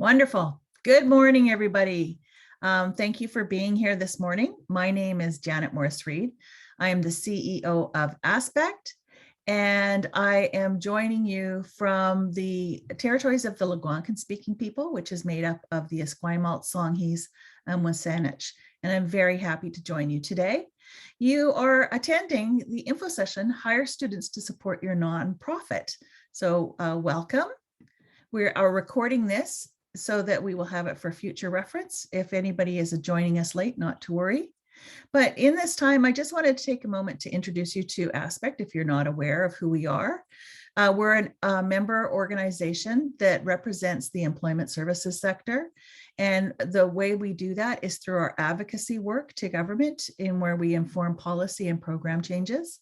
Wonderful. Good morning, everybody. Thank you for being here this morning. My name is Janet Morris-Reed. I am the CEO of Aspect, and I am joining you from the territories of the Algonquin-speaking people, which is made up of the Esquimalt, Songhees, and Wasanich. And I'm very happy to join you today. You are attending the info session, Hire Students to Support Your Nonprofit. So welcome. We are recording this so that we will have it for future reference. If anybody is joining us late, not to worry. But in this time, I just wanted to take a moment to introduce you to Aspect if you're not aware of who we are. We're a member organization that represents the employment services sector. And the way we do that is through our advocacy work to government, in where we inform policy and program changes.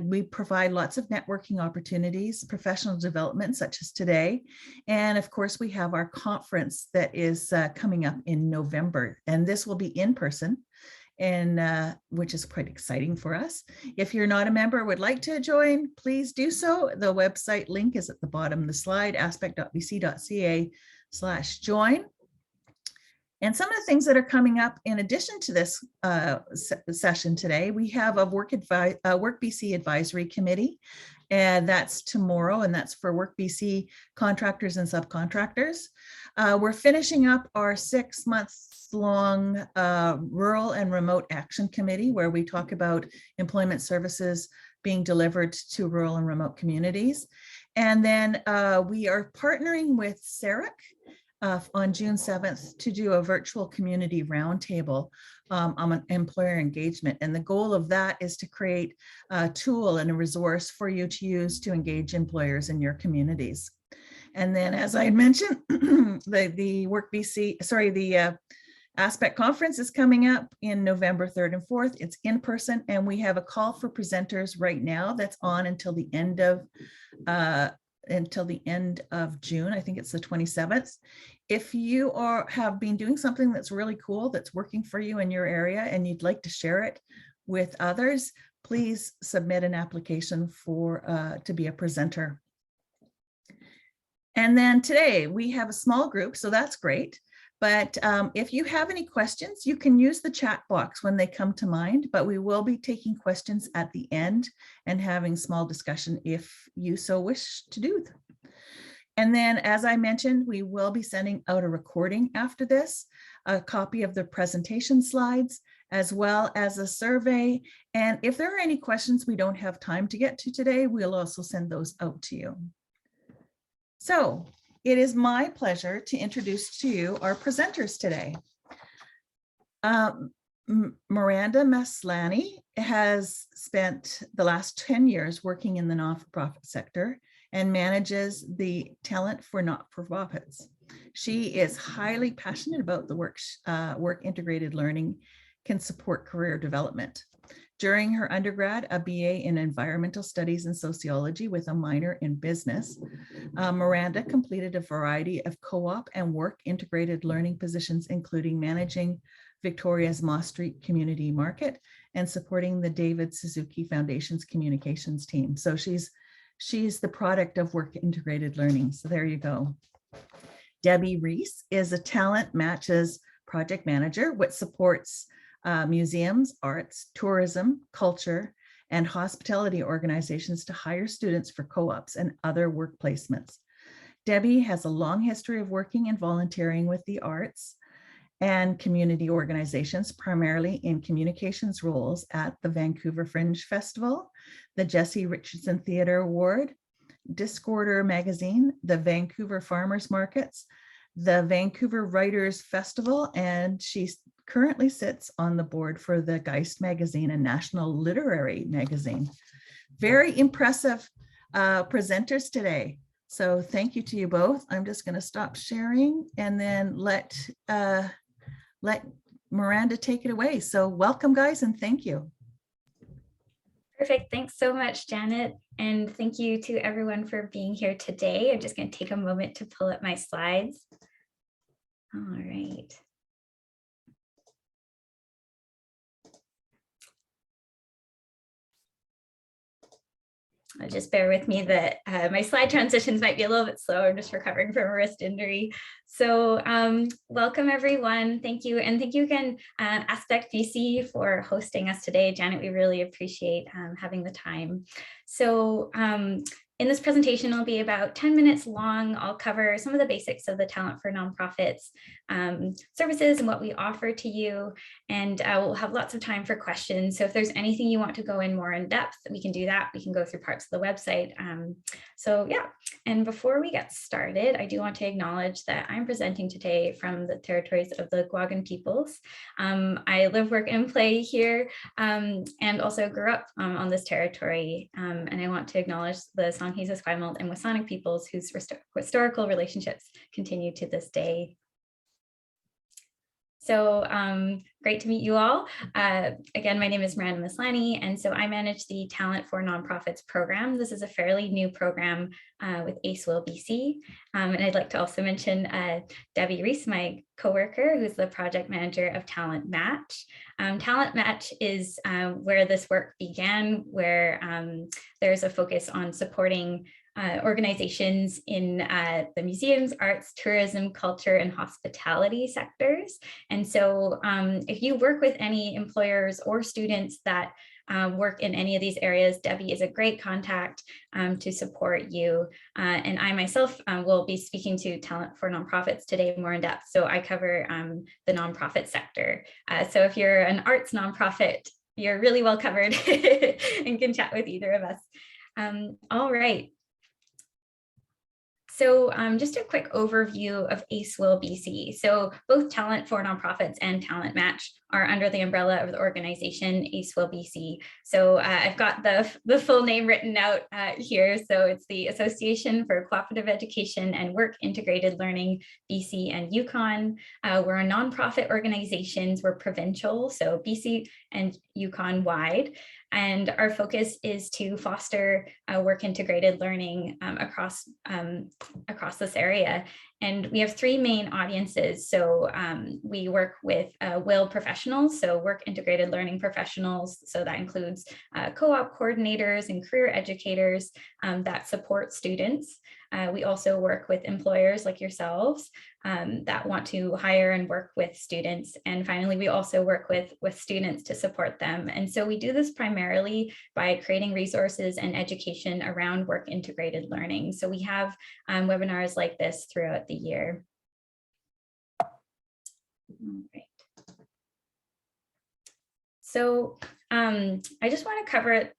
We provide lots of networking opportunities, professional development such as today. And of course, we have our conference that is coming up in November, and this will be in person, and which is quite exciting for us. If you're not a member, would like to join, please do so. The website link is at the bottom of the slide, aspect.bc.ca/join. And some of the things that are coming up in addition to this session today, we have a Work BC Advisory Committee, and that's tomorrow, and that's for Work BC contractors and subcontractors. We're finishing up our 6-month-long Rural and Remote Action Committee, where we talk about employment services being delivered to rural and remote communities. And then we are partnering with CEREC on June 7th to do a virtual community roundtable on employer engagement. And the goal of that is to create a tool and a resource for you to use to engage employers in your communities. And then, as I had mentioned, the Aspect Conference is coming up in November 3rd and 4th. It's in person, and we have a call for presenters right now that's on until the end of June. I think it's the 27th. If you have been doing something that's really cool, that's working for you in your area, and you'd like to share it with others, please submit an application to be a presenter. And then today we have a small group, so that's great. But if you have any questions, you can use the chat box when they come to mind, but we will be taking questions at the end and having small discussion if you so wish to do. And then, as I mentioned, we will be sending out a recording after this, a copy of the presentation slides, as well as a survey. And if there are any questions we don't have time to get to today, we'll also send those out to you. So it is my pleasure to introduce to you our presenters today. Miranda Maslany has spent the last 10 years working in the not-for-profit sector and manages the talent for not-for-profits. She is highly passionate about the work integrated learning can support career development. During her undergrad, a BA in Environmental Studies and Sociology with a minor in business, Miranda completed a variety of co-op and work integrated learning positions, including managing Victoria's Moss Street Community Market and supporting the David Suzuki Foundation's communications team. So she's the product of work integrated learning. So there you go. Debbie Reese is a talent matches project manager, which supports museums, arts, tourism, culture, and hospitality organizations to hire students for co-ops and other work placements. Debbie has a long history of working and volunteering with the arts and community organizations, primarily in communications roles at the Vancouver Fringe Festival, the Jesse Richardson Theatre Award, Discorder Magazine, the Vancouver Farmers Markets, the Vancouver Writers Festival, and she currently sits on the board for the Geist Magazine and National Literary Magazine. Very impressive presenters today. So thank you to you both. I'm just going to stop sharing and then let Miranda take it away. So welcome, guys, and thank you. Perfect. Thanks so much, Janet. And thank you to everyone for being here today. I'm just going to take a moment to pull up my slides. All right. Just bear with me that my slide transitions might be a little bit slow. I'm just recovering from a wrist injury. So welcome everyone. Thank you. And thank you again, Aspect BC, for hosting us today. Janet, we really appreciate having the time. So in this presentation, it'll be about 10 minutes long. I'll cover some of the basics of the Talent for Nonprofits services and what we offer to you. And we'll have lots of time for questions. So if there's anything you want to go in more in depth, we can do that. We can go through parts of the website. So yeah, and before we get started, I do want to acknowledge that I'm presenting today from the territories of the Gwagan peoples. I live, work, and play here, and also grew up on this territory. And I want to acknowledge the Songhees, Esquimalt, and Wasanic peoples whose historical relationships continue to this day. So great to meet you all. Again, my name is Miranda Maslany, and so I manage the Talent for Nonprofits program. This is a fairly new program with ACE-WIL BC. And I'd like to also mention Debbie Reese, my coworker, who's the project manager of Talent Match. Talent Match is where this work began, where there's a focus on supporting organizations in the museums, arts, tourism, culture, and hospitality sectors. And so if you work with any employers or students that work in any of these areas, Debbie is a great contact to support you. And I myself will be speaking to Talent for Nonprofits today more in depth. So I cover the nonprofit sector. So if you're an arts nonprofit, you're really well covered and can chat with either of us. All right. So just a quick overview of ACE-WIL BC. So both Talent for Nonprofits and Talent Match are under the umbrella of the organization ACE-WIL BC. So I've got the full name written out here. So it's the Association for Cooperative Education and Work Integrated Learning, BC and Yukon. We're a nonprofit organizations. We're provincial, so BC and Yukon wide. And our focus is to foster work integrated learning across this area. And we have three main audiences. So we work with WIL professionals, so work integrated learning professionals. So that includes co-op coordinators and career educators that support students. We also work with employers like yourselves that want to hire and work with students. And finally, we also work with students to support them. And so we do this primarily by creating resources and education around work integrated learning. So we have webinars like this throughout the year. All right. So I just want to cover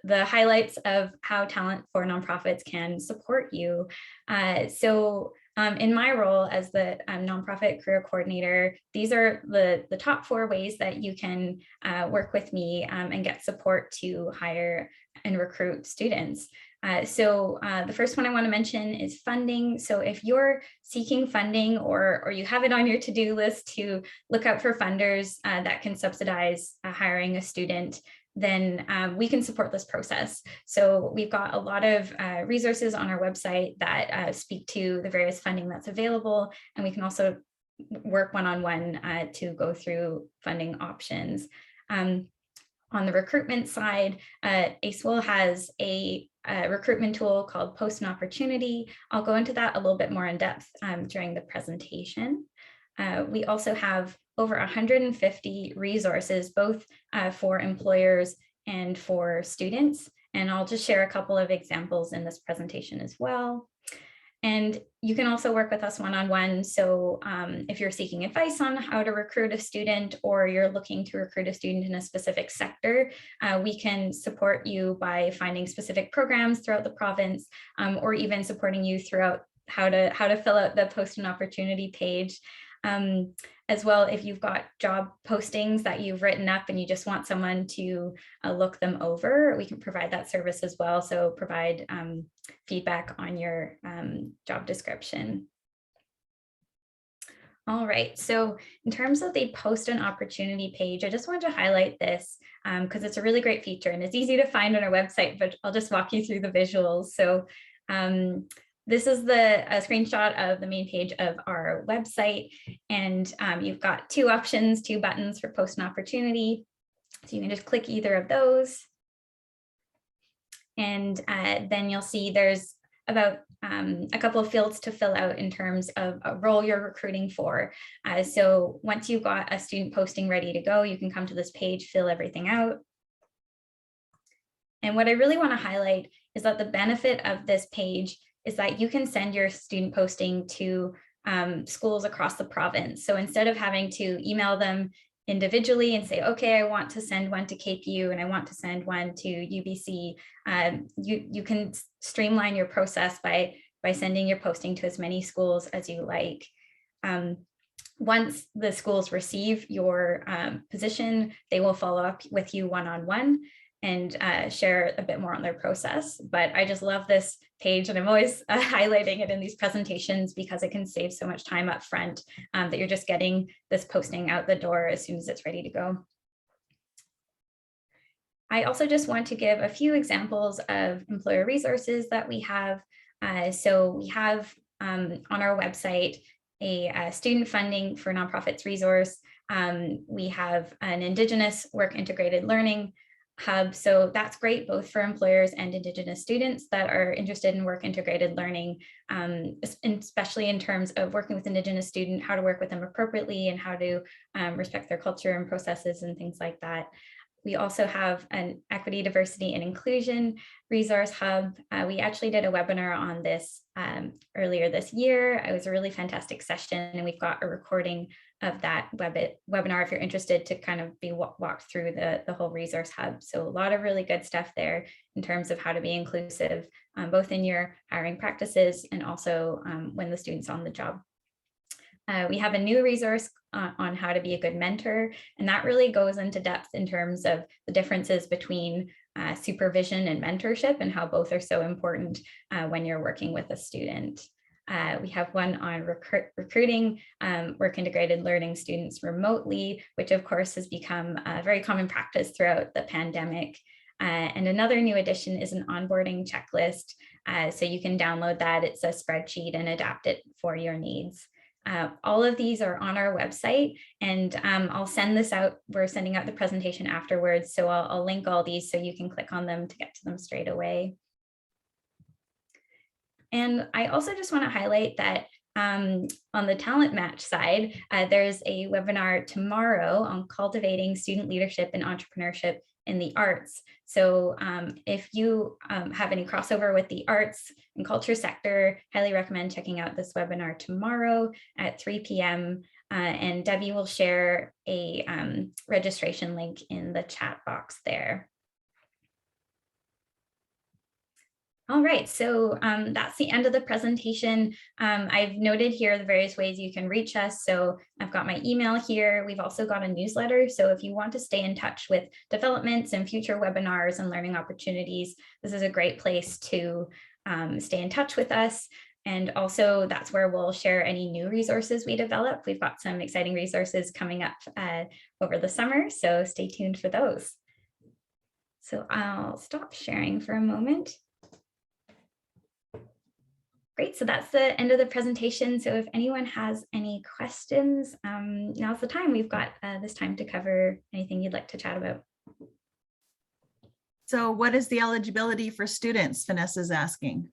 the highlights of how Talent for Nonprofits can support you. In my role as the nonprofit career coordinator, these are the top 4 ways that you can work with me and get support to hire and recruit students. The first one I want to mention is funding. So if you're seeking funding or you have it on your to-do list to look out for funders that can subsidize hiring a student, then we can support this process. So we've got a lot of resources on our website that speak to the various funding that's available, and we can also work one-on-one to go through funding options. On the recruitment side, ACE-WIL has a recruitment tool called Post an Opportunity. I'll go into that a little bit more in depth during the presentation. We also have over 150 resources, both for employers and for students. And I'll just share a couple of examples in this presentation as well. And you can also work with us one-on-one. So if you're seeking advice on how to recruit a student, or you're looking to recruit a student in a specific sector, we can support you by finding specific programs throughout the province, or even supporting you throughout how to fill out the Post an Opportunity page. As well, if you've got job postings that you've written up and you just want someone to look them over, we can provide that service as well. So provide feedback on your job description. All right, so in terms of the Post an Opportunity page, I just wanted to highlight this because it's a really great feature and it's easy to find on our website, but I'll just walk you through the visuals. So this is a screenshot of the main page of our website, and you've got 2 options, 2 buttons for Post an Opportunity. So you can just click either of those. And then you'll see there's about a couple of fields to fill out in terms of a role you're recruiting for. So once you've got a student posting ready to go, you can come to this page, fill everything out. And what I really want to highlight is that the benefit of this page is that you can send your student posting to schools across the province. So instead of having to email them individually and say, okay, I want to send one to KPU and I want to send one to UBC, you can streamline your process by sending your posting to as many schools as you like. Once the schools receive your position, they will follow up with you one-on-one and share a bit more on their process. But I just love this page, and I'm always highlighting it in these presentations because it can save so much time up front that you're just getting this posting out the door as soon as it's ready to go. I also just want to give a few examples of employer resources that we have. So we have on our website a student funding for nonprofits resource. We have an Indigenous work integrated learning hub. So that's great both for employers and Indigenous students that are interested in work integrated learning, especially in terms of working with Indigenous students, how to work with them appropriately and how to respect their culture and processes and things like that. We also have an equity, diversity, and inclusion resource hub. We actually did a webinar on this earlier this year. It was a really fantastic session, and we've got a recording of that webinar if you're interested to kind of be walked through the whole resource hub. So a lot of really good stuff there in terms of how to be inclusive, both in your hiring practices and also when the student's on the job. We have a new resource on how to be a good mentor, and that really goes into depth in terms of the differences between supervision and mentorship and how both are so important when you're working with a student. We have one on recruiting work integrated learning students remotely, which of course has become a very common practice throughout the pandemic. And another new addition is an onboarding checklist. So you can download that. It's a spreadsheet and adapt it for your needs. All of these are on our website, and I'll send this out. We're sending out the presentation afterwards, so I'll link all these so you can click on them to get to them straight away. And I also just want to highlight that on the talent match side, there's a webinar tomorrow on cultivating student leadership and entrepreneurship in the arts. So if you have any crossover with the arts and culture sector, highly recommend checking out this webinar tomorrow at 3 p.m. And Debbie will share a registration link in the chat box there. All right, so that's the end of the presentation. I've noted here the various ways you can reach us. So I've got my email here. We've also got a newsletter. So if you want to stay in touch with developments and future webinars and learning opportunities, this is a great place to stay in touch with us. And also that's where we'll share any new resources we develop. We've got some exciting resources coming up over the summer, so stay tuned for those. So I'll stop sharing for a moment. Great, so that's the end of the presentation. So if anyone has any questions, now's the time. We've got this time to cover anything you'd like to chat about. So what is the eligibility for students? Vanessa's asking.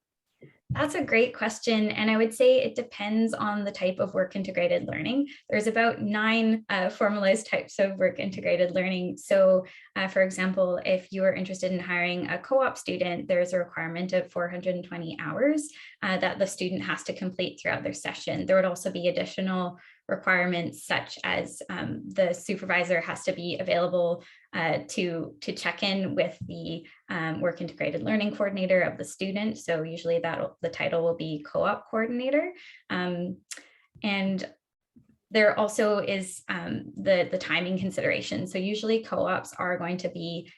That's a great question. And I would say it depends on the type of work integrated learning. There's about 9 formalized types of work integrated learning. So for example, if you are interested in hiring a co-op student, there's a requirement of 420 hours that the student has to complete throughout their session. There would also be additional requirements such as the supervisor has to be available to check in with the work integrated learning coordinator of the student. So usually the title will be co-op coordinator. And there also is the timing consideration. So usually co-ops are going to be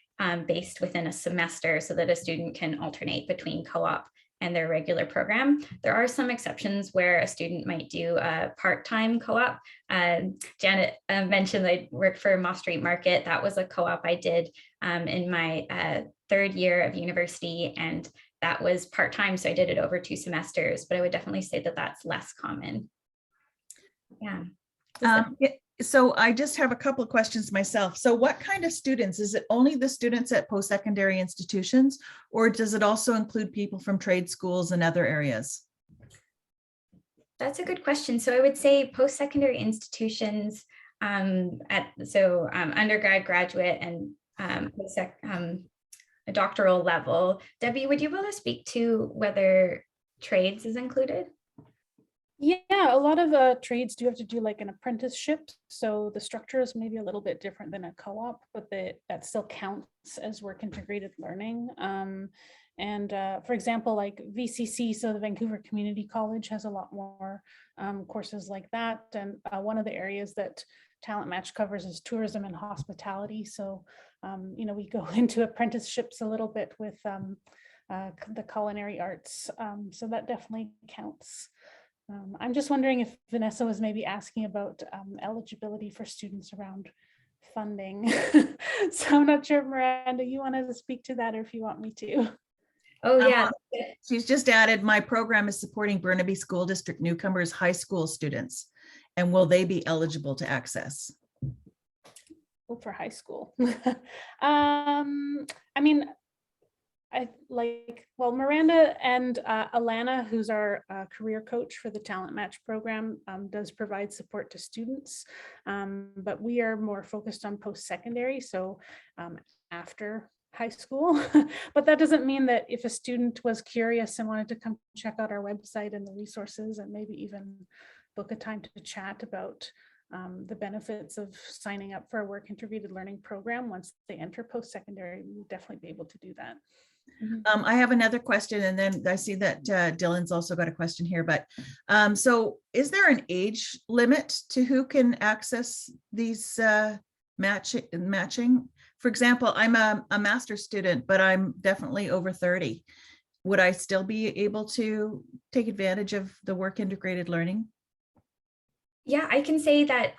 based within a semester so that a student can alternate between co-op and their regular program. There are some exceptions where a student might do a part-time co-op. Janet mentioned I worked for Moss Street Market. That was a co-op I did in my 3rd year of university, and that was part-time, so I did it over 2 semesters, but I would definitely say that that's less common. Yeah. So I just have a couple of questions myself. So what kind of students? Is it only the students at post-secondary institutions, or does it also include people from trade schools and other areas? That's a good question. So I would say post-secondary institutions undergrad, graduate, and a doctoral level. Debbie, would you be able to speak to whether trades is included? Yeah, a lot of trades do have to do like an apprenticeship. So the structure is maybe a little bit different than a co-op, but that still counts as work integrated learning. For example, like VCC, so the Vancouver Community College has a lot more courses like that. And one of the areas that Talent Match covers is tourism and hospitality. So, we go into apprenticeships a little bit with the culinary arts. So that definitely counts. I'm just wondering if Vanessa was maybe asking about eligibility for students around funding. So I'm not sure, Miranda, you wanted to speak to that, or if you want me to. Oh, yeah. She's just added, my program is supporting Burnaby School District newcomers high school students. And will they be eligible to access? For high school. I mean, Miranda and Alana, who's our career coach for the Talent Match program, does provide support to students, but we are more focused on post-secondary, so after high school. But that doesn't mean that if a student was curious and wanted to come check out our website and the resources and maybe even book a time to chat about the benefits of signing up for a work integrated learning program once they enter post-secondary, we would definitely be able to do that. I have another question, and then I see that Dylan's also got a question here, but so is there an age limit to who can access these matching? For example, I'm a master's student, but I'm definitely over 30. Would I still be able to take advantage of the work integrated learning? Yeah, I can say that.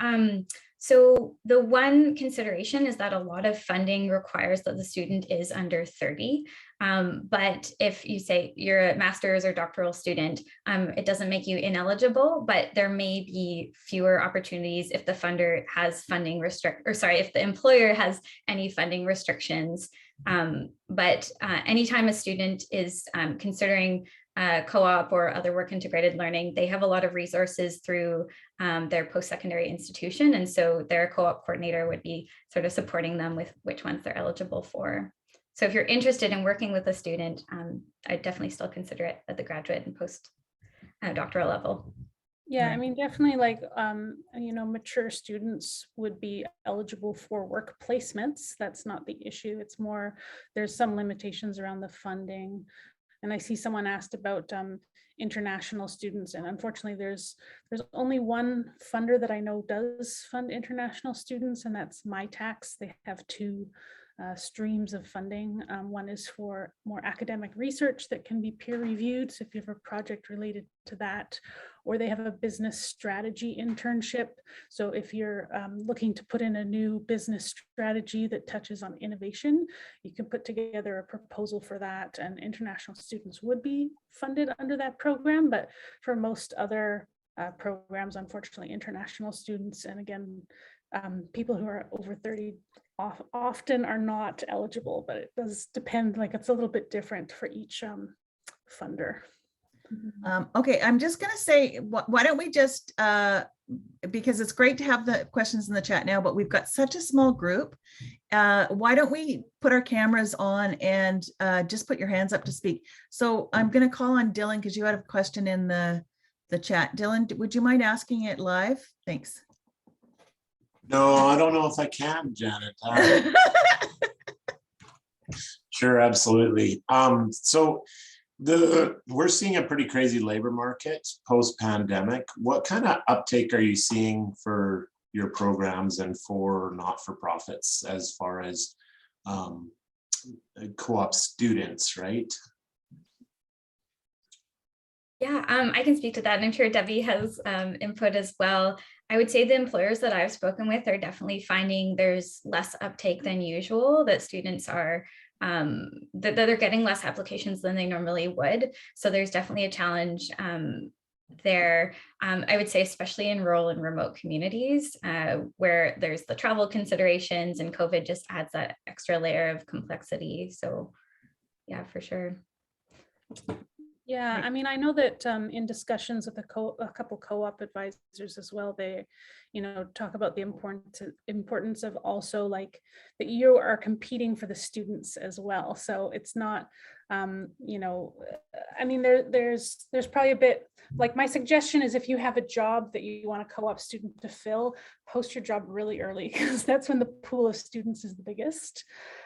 So the one consideration is that a lot of funding requires that the student is under 30. But if you say you're a master's or doctoral student, it doesn't make you ineligible, but there may be fewer opportunities if the funder has funding if the employer has any funding restrictions. But anytime a student is considering co-op or other work integrated learning, they have a lot of resources through their post-secondary institution. And so their co-op coordinator would be sort of supporting them with which ones they're eligible for. So if you're interested in working with a student, I'd definitely still consider it at the graduate and post doctoral level. Yeah, Right. I mean, definitely like, mature students would be eligible for work placements. That's not the issue. It's more, there's some limitations around the funding. And I see someone asked about international students, and unfortunately there's only one funder that I know does fund international students, and that's MyTax. They have two streams of funding. One is for more academic research that can be peer reviewed, so if you have a project related to that, or they have a business strategy internship. So if you're looking to put in a new business strategy that touches on innovation, you can put together a proposal for that, and international students would be funded under that program. But for most other programs, unfortunately, international students, and again, people who are over 30 often are not eligible, but it does depend, like it's a little bit different for each funder. Okay, I'm just going to say, why don't we just, because it's great to have the questions in the chat now, but we've got such a small group. Why don't we put our cameras on and just put your hands up to speak? So I'm going to call on Dylan because you had a question in the chat. Dylan, would you mind asking it live? Thanks. No, I don't know if I can, Janet. Sure, absolutely. So we're seeing a pretty crazy labor market post-pandemic. What kind of uptake are you seeing for your programs and for not-for-profits as far as co-op students, right? Yeah, I can speak to that, and I'm sure Debbie has input as well. I would say the employers that I've spoken with are definitely finding there's less uptake than usual, that students are that they're getting less applications than they normally would. So there's definitely a challenge there. I would say, especially in rural and remote communities where there's the travel considerations, and COVID just adds that extra layer of complexity. So yeah, for sure. Yeah, I mean, I know that in discussions with a couple co-op advisors as well, they, talk about the importance of also like that you are competing for the students as well. So it's not, I mean, there's probably a bit, like my suggestion is if you have a job that you want a co-op student to fill, post your job really early, because that's when the pool of students is the biggest.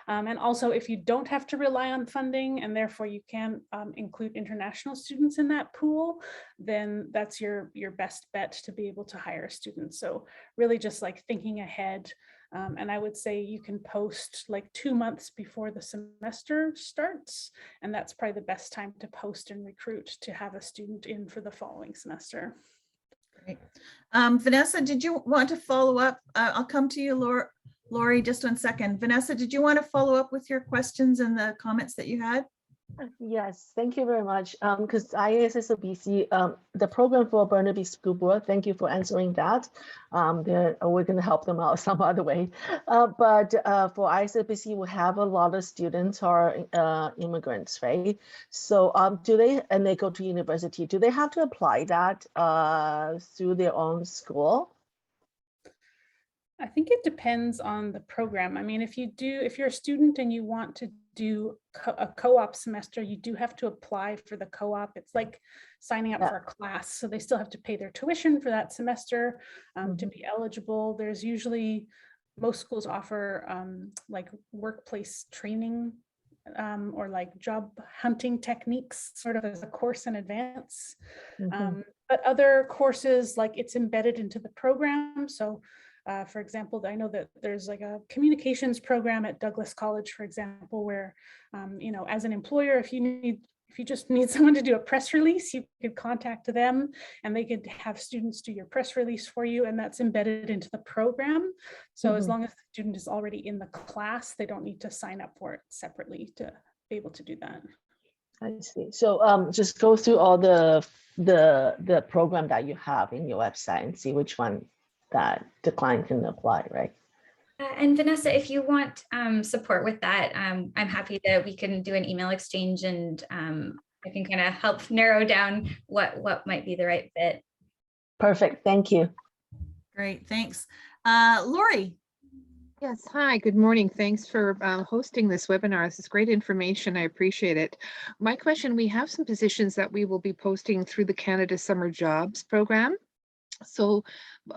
And also, if you don't have to rely on funding and therefore you can include international students in that pool, then that's your best bet to be able to hire students. So really just like thinking ahead. And I would say you can post like 2 months before the semester starts. And that's probably the best time to post and recruit to have a student in for the following semester. Great. Vanessa, did you want to follow up? I'll come to you, Lori, just 1 second. Vanessa, did you want to follow up with your questions and the comments that you had? Yes, thank you very much. Because IASSBC, the program for Burnaby School Board, thank you for answering that. We're going to help them out some other way. But for IASSBC, we have a lot of students who are immigrants, right? So and they go to university, do they have to apply that through their own school? I think it depends on the program. I mean, if you're a student and you want to do a co-op semester, you do have to apply for the co-op. It's like signing up for a class. So they still have to pay their tuition for that semester to be eligible. There's usually, most schools offer like workplace training or like job hunting techniques sort of as a course in advance. But other courses, like it's embedded into the program. So for example, I know that there's like a communications program at Douglas College, for example, where, as an employer, if you just need someone to do a press release, you could contact them and they could have students do your press release for you, and that's embedded into the program. So as long as the student is already in the class, they don't need to sign up for it separately to be able to do that. I see. So just go through all the program that you have in your website and see which one that the client can apply, right? And Vanessa, if you want support with that, I'm happy that we can do an email exchange, and I can kind of help narrow down what might be the right fit. Perfect. Thank you. Great. Thanks. Lori. Yes. Hi, good morning. Thanks for hosting this webinar. This is great information. I appreciate it. My question, we have some positions that we will be posting through the Canada Summer Jobs program. So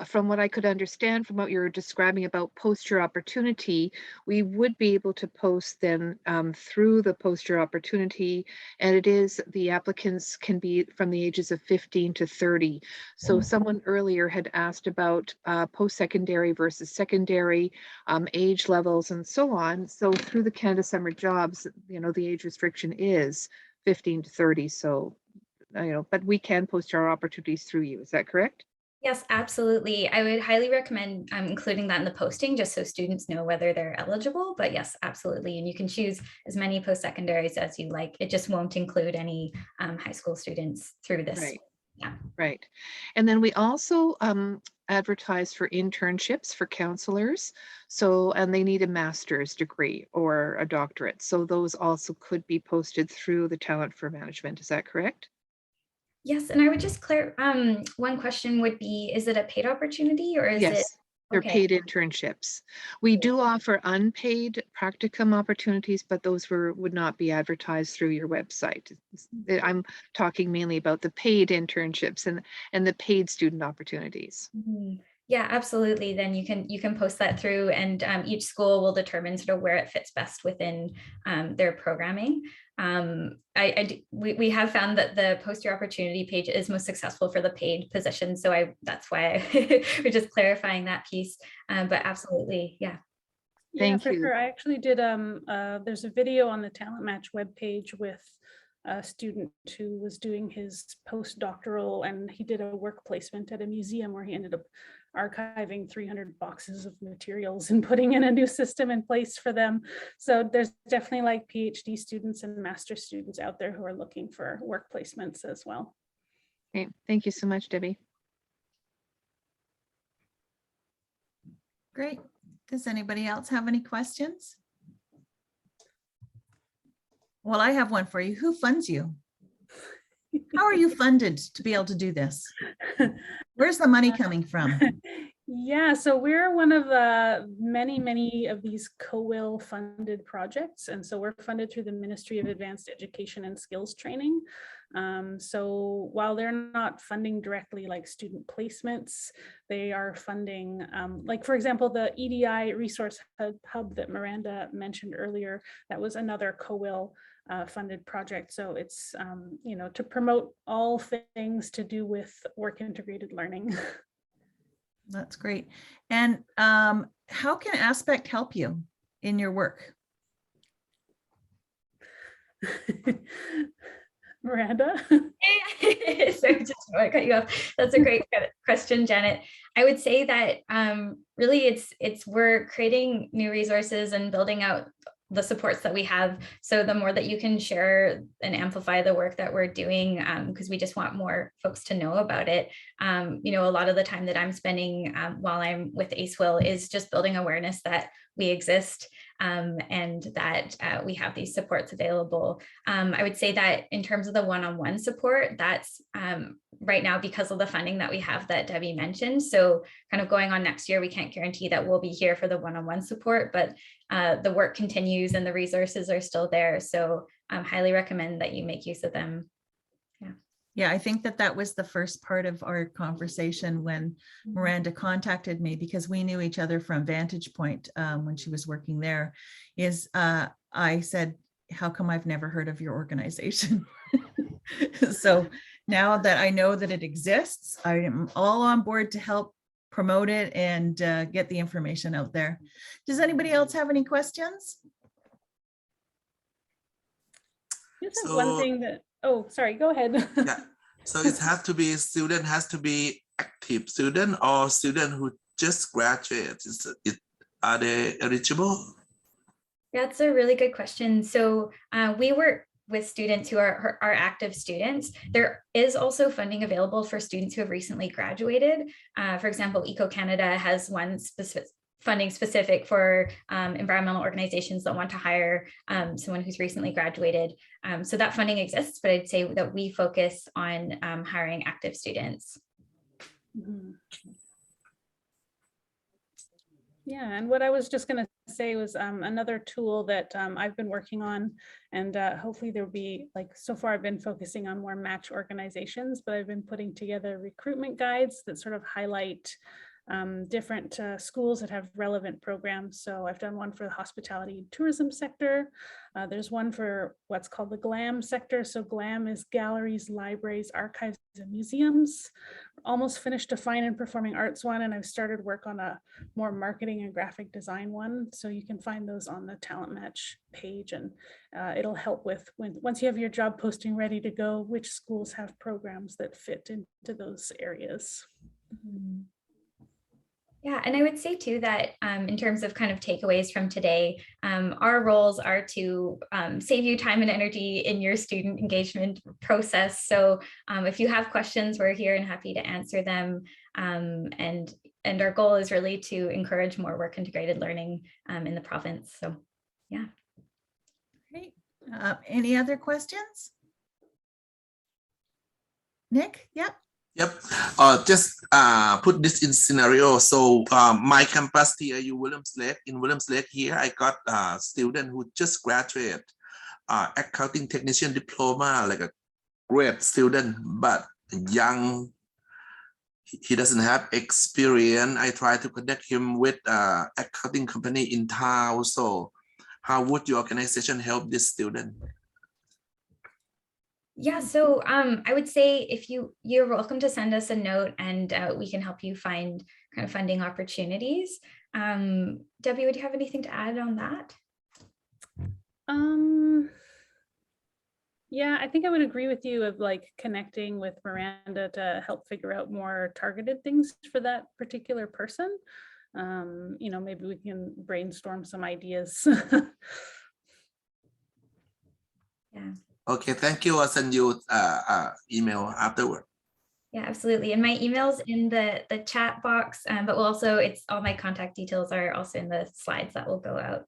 from what I could understand from what you're describing about Post Your Opportunity, we would be able to post them through the Post Your Opportunity, and it is the applicants can be from the ages of 15 to 30. So someone earlier had asked about post-secondary versus secondary age levels and so on. So through the Canada Summer Jobs, the age restriction is 15 to 30. So, but we can post our opportunities through you. Is that correct? Yes, absolutely. I would highly recommend including that in the posting just so students know whether they're eligible. But yes, absolutely. And you can choose as many post-secondaries as you like. It just won't include any high school students through this. Right. Yeah. Right. And then we also advertise for internships for counselors. So, and they need a master's degree or a doctorate. So those also could be posted through the Talent for Management. Is that correct? Yes, and I would just clear, one question would be, is it a paid opportunity or is it? They're Okay. paid internships. We do offer unpaid practicum opportunities, but those would not be advertised through your website. I'm talking mainly about the paid internships and the paid student opportunities. Yeah, absolutely. Then you can post that through, and each school will determine sort of where it fits best within their programming. We have found that the Post Your Opportunity page is most successful for the paid position. So that's why we're just clarifying that piece. But absolutely, yeah. Yeah, for sure. I actually did, there's a video on the Talent Match webpage with a student who was doing his postdoctoral, and he did a work placement at a museum where he ended up archiving 300 boxes of materials and putting in a new system in place for them. So there's definitely like PhD students and master students out there who are looking for work placements as well. Okay, thank you so much, Debbie. Great. Does anybody else have any questions? Well, I have one for you. Who funds you? How are you funded to be able to do this? Where's the money coming from? Yeah, so we're one of the many of these COWIL funded projects. And so we're funded through the Ministry of Advanced Education and Skills Training. So while they're not funding directly like student placements, they are funding, like for example, the EDI resource hub that Miranda mentioned earlier, that was another COWIL funded project. So it's, you know, to promote all things to do with work integrated learning. That's great. And how can Aspect help you in your work? Miranda? So just want to cut you off. That's a great question, Janet. I would say that really we're creating new resources and building out the supports that we have. So the more that you can share and amplify the work that we're doing, because we just want more folks to know about it. You know, a lot of the time that I'm spending while I'm with ACE-WIL is just building awareness that we exist and that we have these supports available. I would say that in terms of the one-on-one support, that's right now because of the funding that we have that Debbie mentioned. So kind of going on next year, we can't guarantee that we'll be here for the one-on-one support, but the work continues and the resources are still there. So I highly recommend that you make use of them. Yeah, I think that was the first part of our conversation when Miranda contacted me, because we knew each other from Vantage Point when she was working there, is I said, how come I've never heard of your organization? So now that I know that it exists, I am all on board to help promote it and get the information out there. Does anybody else have any questions? Just one thing that, oh, sorry, go ahead. Yeah. So it has to be student has to be active student or student who just graduate. Are they eligible? That's a really good question. So we work with students who are active students. There is also funding available for students who have recently graduated. For example, Eco Canada has one specific funding specific for environmental organizations that want to hire someone who's recently graduated. So that funding exists, but I'd say that we focus on hiring active students. Mm-hmm. Yeah, and what I was just going to say was another tool that I've been working on, and hopefully there'll be, like, so far I've been focusing on more match organizations, but I've been putting together recruitment guides that sort of highlight different schools that have relevant programs. So I've done one for the hospitality and tourism sector. There's one for what's called the GLAM sector. So GLAM is galleries, libraries, archives, and museums. Almost finished a fine and performing arts one, and I've started work on a more marketing and graphic design one. So you can find those on the Talent Match page, and it'll help with once you have your job posting ready to go, which schools have programs that fit into those areas. Mm-hmm. Yeah, and I would say too that in terms of kind of takeaways from today, our roles are to save you time and energy in your student engagement process. So if you have questions, we're here and happy to answer them. And our goal is really to encourage more work integrated learning in the province. So yeah. Great. Any other questions? Nick? Yep. Yep. Just put this in scenario. So my campus here, in Williams Lake here, I got a student who just graduated accounting technician diploma, like a great student, but young. He doesn't have experience. I try to connect him with accounting company in town. So how would your organization help this student? Yeah, so I would say if you're welcome to send us a note, and we can help you find kind of funding opportunities. Debbie, would you have anything to add on that? Yeah, I think I would agree with you of like connecting with Miranda to help figure out more targeted things for that particular person. You know, maybe we can brainstorm some ideas. Yeah. Okay, thank you. I'll send you email afterward. Yeah, absolutely. And my email's in the chat box, but we'll also, it's all my contact details are also in the slides that will go out.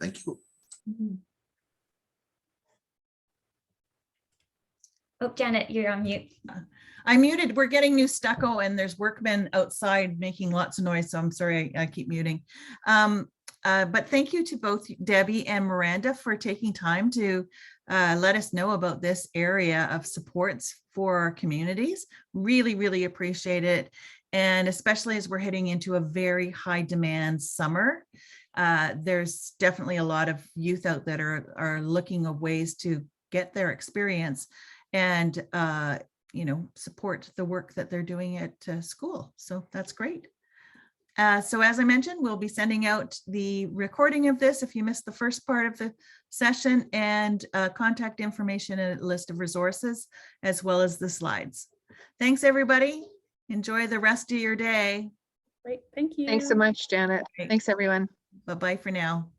Thank you. Oh, Janet, you're on mute. I'm muted. We're getting new stucco and there's workmen outside making lots of noise. So I'm sorry, I keep muting. But thank you to both Debbie and Miranda for taking time to let us know about this area of supports for our communities. Really, really appreciate it. And especially as we're heading into a very high demand summer, there's definitely a lot of youth out that are looking at ways to get their experience and you know, support the work that they're doing at school. So that's great. So as I mentioned, we'll be sending out the recording of this if you missed the first part of the session, and contact information and a list of resources, as well as the slides. Thanks, everybody. Enjoy the rest of your day. Great, thank you. Thanks so much, Janet. Great. Thanks, everyone. Bye-bye for now.